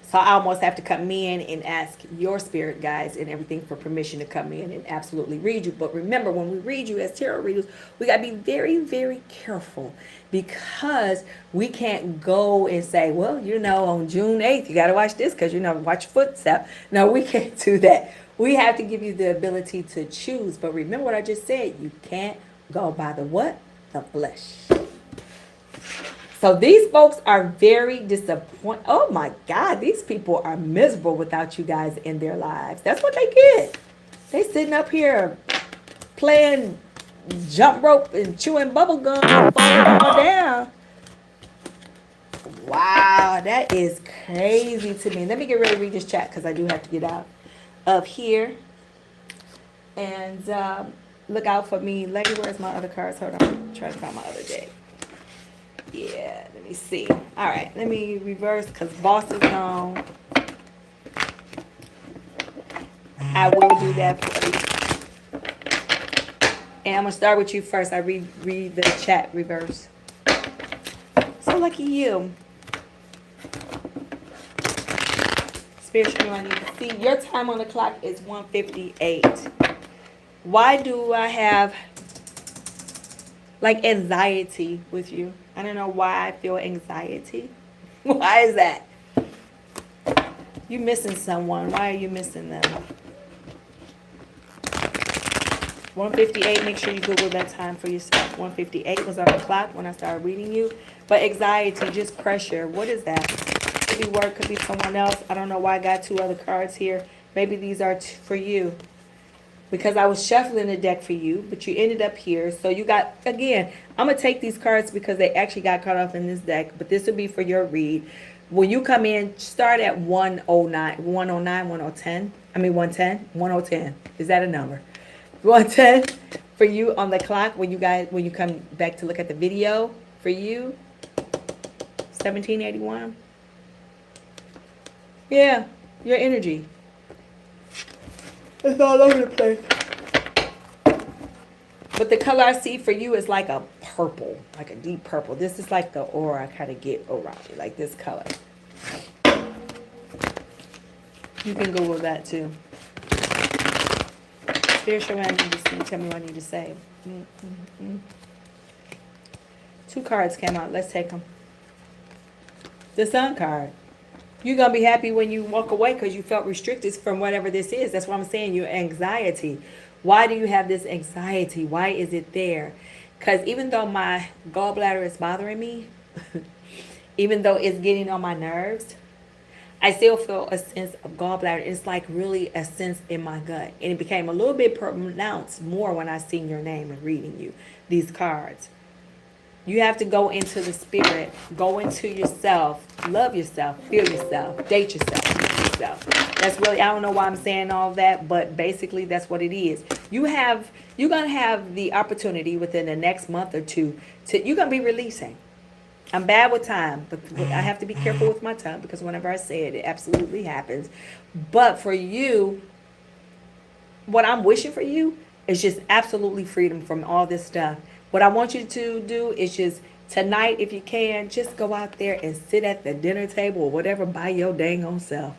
So I almost have to come in and ask your spirit guides and everything for permission to come in and absolutely read you. But remember, when we read you as tarot readers, we got to be very, very careful, because we can't go and say, well, you know, on June 8th, you got to watch this because, you know, watch footstep. No, we can't do that. We have to give you the ability to choose. But remember what I just said. You can't go by the what? The flesh. So these folks are very disappointed. Oh my God, these people are miserable without you guys in their lives. That's what they get. They sitting up here playing jump rope and chewing bubble gum and falling all down. Wow, that is crazy to me. Let me get ready to read this chat because I do have to get out of here. And look out for me. Lady, where's my other cards? Hold on. I'm trying to find my other deck. Yeah, let me see. All right, let me reverse because boss is gone. I will do that for you. And I'm going to start with you first. I read the chat reverse. So lucky you. Spiritual, I need to see. Your time on the clock is 1:58. Why do I have like anxiety with you? I don't know why I feel anxiety. Why is that? You missing someone. Why are you missing them? 1:58, make sure you Google that time for yourself. 1:58 was on the clock when I started reading you. But anxiety, just pressure. What is that? Could be work, could be someone else. I don't know why I got two other cards here. Maybe these are for you. Because I was shuffling the deck for you, but you ended up here. So you got, again, I'm going to take these cards because they actually got caught off in this deck. But this will be for your read. When you come in, start at 109, 109, 110. I mean 110, 1010. Is that a number? 110 for you on the clock when you come back to look at the video for you. 1781. Yeah, your energy. It's all over the place. But the color I see for you is like a purple, like a deep purple. This is like the aura I kind of get around you, like this color. You can Google that too. Spiritual man, I need to see. Tell me what I need to say. Two cards came out. Let's take them. The Sun card. You're going to be happy when you walk away because you felt restricted from whatever this is. That's what I'm saying. Your anxiety. Why do you have this anxiety? Why is it there? Because even though my gallbladder is bothering me, even though it's getting on my nerves, I still feel a sense of gallbladder. It's like really a sense in my gut. And it became a little bit pronounced more when I seen your name and reading you these cards. You have to go into the spirit, go into yourself, love yourself, feel yourself, date yourself, meet yourself. That's really, I don't know why I'm saying all that, but basically that's what it is. You're going to have the opportunity within the next month or two you're going to be releasing. I'm bad with time, but I have to be careful with my tongue because whenever I say it, it absolutely happens. But for you, what I'm wishing for you is just absolutely freedom from all this stuff. What I want you to do is just tonight, if you can, just go out there and sit at the dinner table or whatever by your dang own self.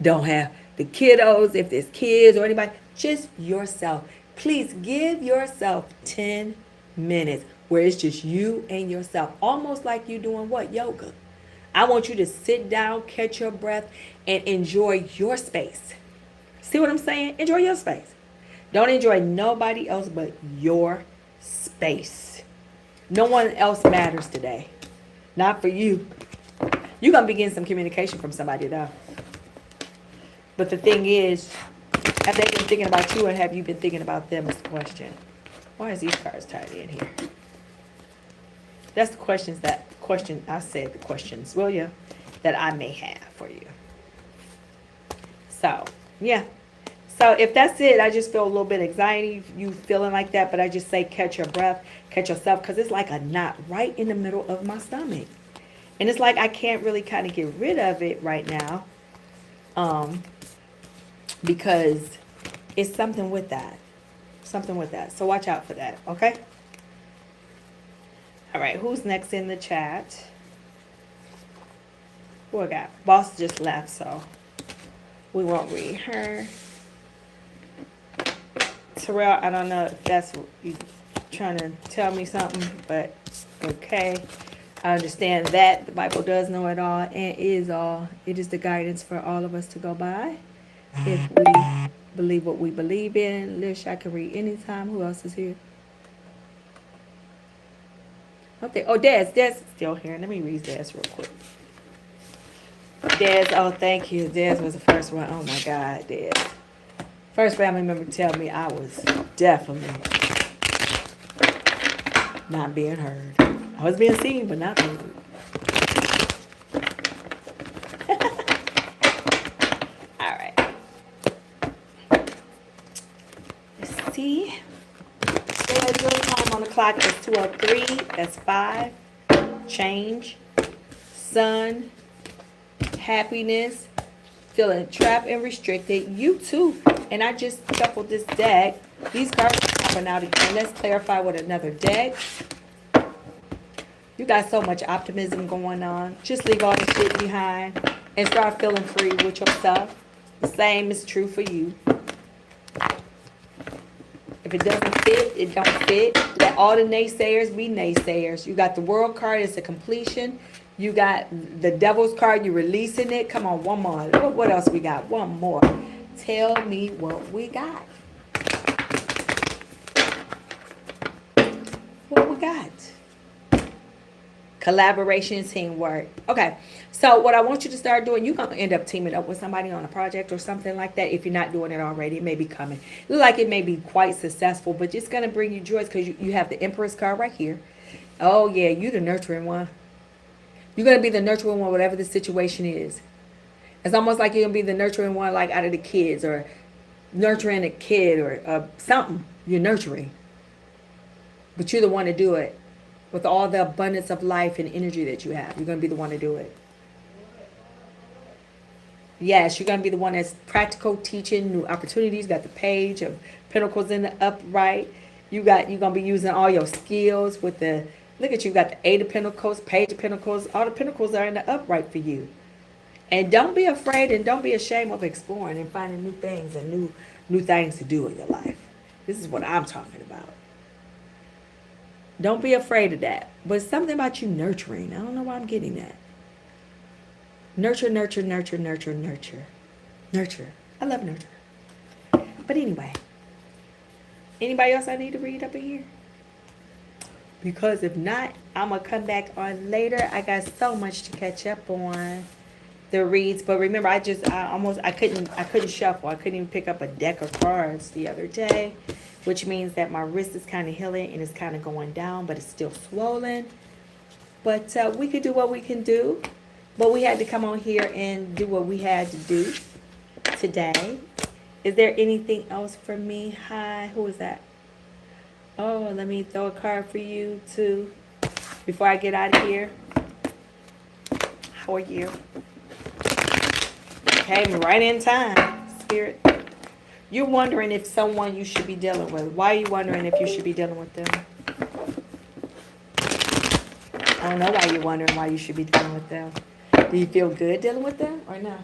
Don't have the kiddos, if there's kids or anybody, just yourself. Please give yourself 10 minutes where it's just you and yourself. Almost like you doing what? Yoga. I want you to sit down, catch your breath, and enjoy your space. See what I'm saying? Enjoy your space. Don't enjoy nobody else but your space. No one else matters today. Not for you. You're going to be getting some communication from somebody though. But the thing is, have they been thinking about you or have you been thinking about them is the question. Why is these cards tied in here? That's the questions will you, that I may have for you. So, yeah. So if that's it, I just feel a little bit of anxiety, you feeling like that, but I just say catch your breath, catch yourself, because it's like a knot right in the middle of my stomach. And it's like I can't really kind of get rid of it right now because it's something with that. Something with that. So watch out for that, okay? All right, who's next in the chat? Who I got? Boss just left, so we won't read her. Terrell, I don't know if that's you trying to tell me something, but okay. I understand that the Bible does know it all and is all. It is the guidance for all of us to go by. If we believe what we believe in. Lish, I can read anytime. Who else is here? Okay. Oh, Des is still here. Let me read Des real quick. Des, oh, thank you. Des was the first one. Oh, my God, Des. First family member to tell me I was definitely not being heard. I was being seen, but not heard. All right. Let's see. Your time on the clock is 2:03. That's 5. Change. Sun. Happiness. Feeling trapped and restricted. You too. And I just shuffled this deck. These cards are popping out again. Let's clarify with another deck. You got so much optimism going on. Just leave all the shit behind and start feeling free with yourself. The same is true for you. If it doesn't fit, it don't fit. Let all the naysayers be naysayers. You got the world card, it's a completion. You got the devil's card, you're releasing it. Come on, one more. What else we got? One more. Tell me what we got. What we got? Collaboration, teamwork. Okay, so what I want you to start doing, you're going to end up teaming up with somebody on a project or something like that. If you're not doing it already, it may be coming. Look like it may be quite successful, but it's going to bring you joy because you have the Empress card right here. Oh, yeah, you're the nurturing one. You're going to be the nurturing one, whatever the situation is. It's almost like you're going to be the nurturing one, like out of the kids, or nurturing a kid, or something. You're nurturing. But you're the one to do it. With all the abundance of life and energy that you have, you're going to be the one to do it. Yes, you're going to be the one that's practical, teaching, new opportunities. Got the Page of Pentacles in the upright. You're going to be using all your skills with the, look at you, got the Eight of Pentacles, Page of Pentacles. All the Pentacles are in the upright for you. And don't be afraid and don't be ashamed of exploring and finding new things and new things to do in your life. This is what I'm talking about. Don't be afraid of that. But something about you nurturing. I don't know why I'm getting that. Nurture, nurture, nurture, nurture, nurture. Nurture. I love nurture. But anyway. Anybody else I need to read up in here? Because if not, I'm going to come back on later. I got so much to catch up on the reads. But remember, I couldn't shuffle. I couldn't even pick up a deck of cards the other day. Which means that my wrist is kind of healing and it's kind of going down, but it's still swollen. But we could do what we can do. But we had to come on here and do what we had to do today. Is there anything else for me? Hi, who is that? Oh, let me throw a card for you too before I get out of here. How are you? Came right in time, Spirit. You're wondering if someone you should be dealing with. Why are you wondering if you should be dealing with them? I don't know why you're wondering why you should be dealing with them. Do you feel good dealing with them or no?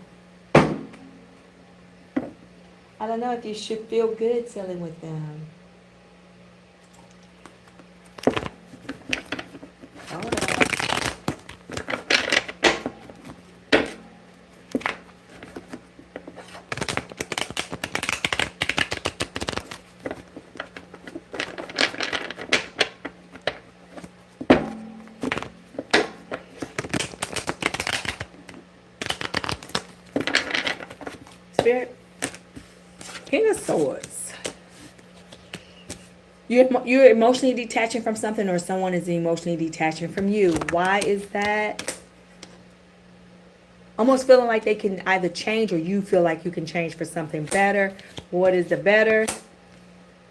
I don't know if you should feel good dealing with them. Hold on. Spirit, King of Swords. You're emotionally detaching from something, or someone is emotionally detaching from you. Why is that? Almost feeling like they can either change, or you feel like you can change for something better. What is the better?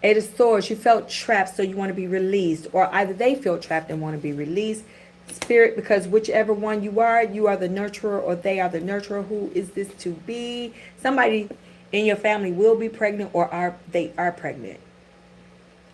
Eight of Swords. You felt trapped, so you want to be released, or either they feel trapped and want to be released. Spirit, because whichever one you are the nurturer or they are the nurturer. Who is this to be? Somebody in your family will be pregnant, or they are pregnant.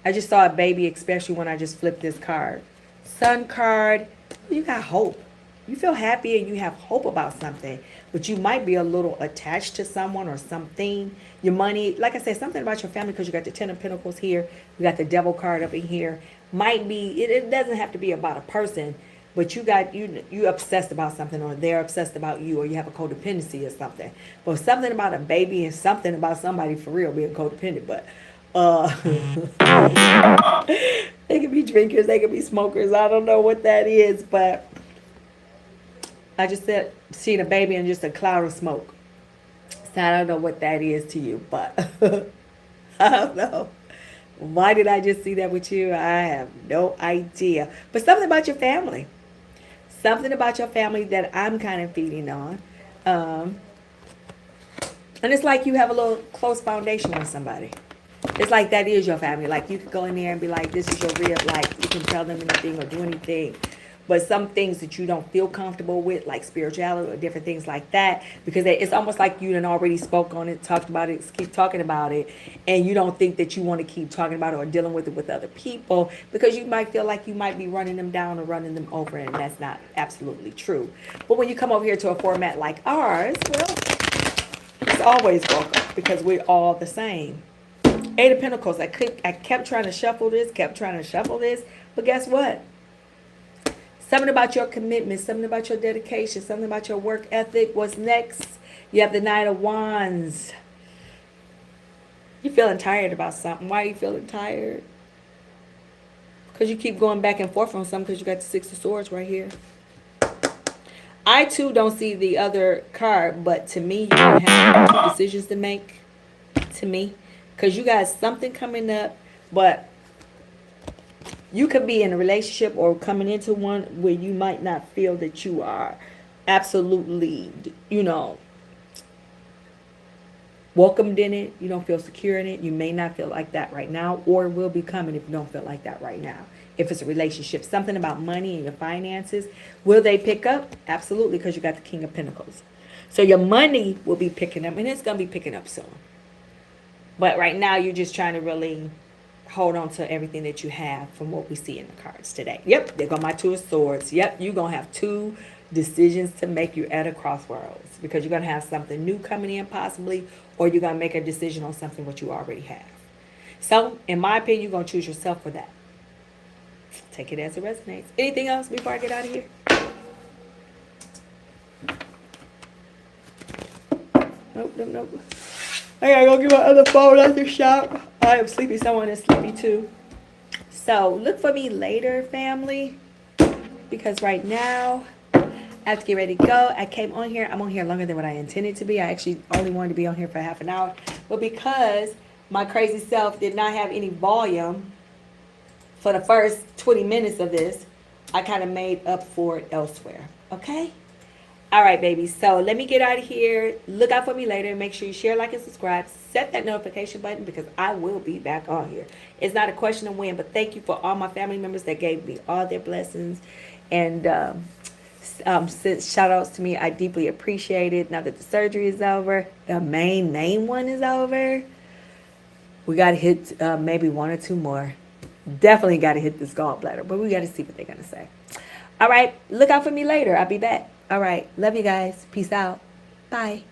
I just saw a baby, especially when I just flipped this card. Sun card, you got hope. You feel happy and you have hope about something, but you might be a little attached to someone or something. Your money, like I said, something about your family, because you got the Ten of Pentacles here. You got the Devil card up in here. Might be, it doesn't have to be about a person, but you obsessed about something, or they're obsessed about you, or you have a codependency or something. But something about a baby and something about somebody for real being codependent. But they could be drinkers, they could be smokers. I don't know what that is, but I just said seeing a baby and just a cloud of smoke. So I don't know what that is to you, but I don't know. Why did I just see that with you? I have no idea. But something about your family. Something about your family that I'm kind of feeding on. And it's like you have a little close foundation with somebody. It's like that is your family. Like you could go in there and be like, this is your real life. You can tell them anything or do anything. but some things that you don't feel comfortable with, like spirituality or different things like that, because it's almost like you done already spoke on it, talked about it, keep talking about it, and you don't think that you want to keep talking about it or dealing with it with other people, because you might feel like you might be running them down or running them over, and that's not absolutely true. But when you come over here to a format like ours, well, it's always welcome, because we're all the same. Eight of Pentacles. I kept trying to shuffle this, but guess what? Something about your commitment, something about your dedication, something about your work ethic. What's next? You have the Knight of Wands. You're feeling tired about something. Why are you feeling tired? Because you keep going back and forth on something, because you got the Six of Swords right here. I too don't see the other card, but to me, you're going to have two decisions to make. To me. Because you got something coming up, but you could be in a relationship or coming into one where you might not feel that you are absolutely, welcomed in it. You don't feel secure in it. You may not feel like that right now, or will be coming if you don't feel like that right now. If it's a relationship, something about money and your finances, will they pick up? Absolutely, because you got the King of Pentacles. So your money will be picking up, and it's going to be picking up soon. But right now, you're just trying to really hold on to everything that you have from what we see in the cards today. Yep, there go my Two of Swords. Yep, you're going to have two decisions to make. You at a crossroads, because you're going to have something new coming in possibly, or you're going to make a decision on something what you already have. So, in my opinion, you're going to choose yourself for that. Take it as it resonates. Anything else before I get out of here? Nope. I gotta go get my other phone at the shop. I am sleepy. Someone is sleepy too. So look for me later, family, because right now I have to get ready to go. I came on here. I'm on here longer than what I intended to be. I actually only wanted to be on here for half an hour, but because my crazy self did not have any volume for the first 20 minutes of this, I kind of made up for it elsewhere. Okay? All right, baby. So let me get out of here. Look out for me later. Make sure you share, like, and subscribe. Set that notification button, because I will be back on here. It's not a question of when, but thank you for all my family members that gave me all their blessings. And shout outs to me. I deeply appreciate it. Now that the surgery is over, the main one is over, we got to hit maybe one or two more. Definitely got to hit this gallbladder, but we got to see what they're going to say. All right. Look out for me later. I'll be back. All right. Love you guys. Peace out. Bye.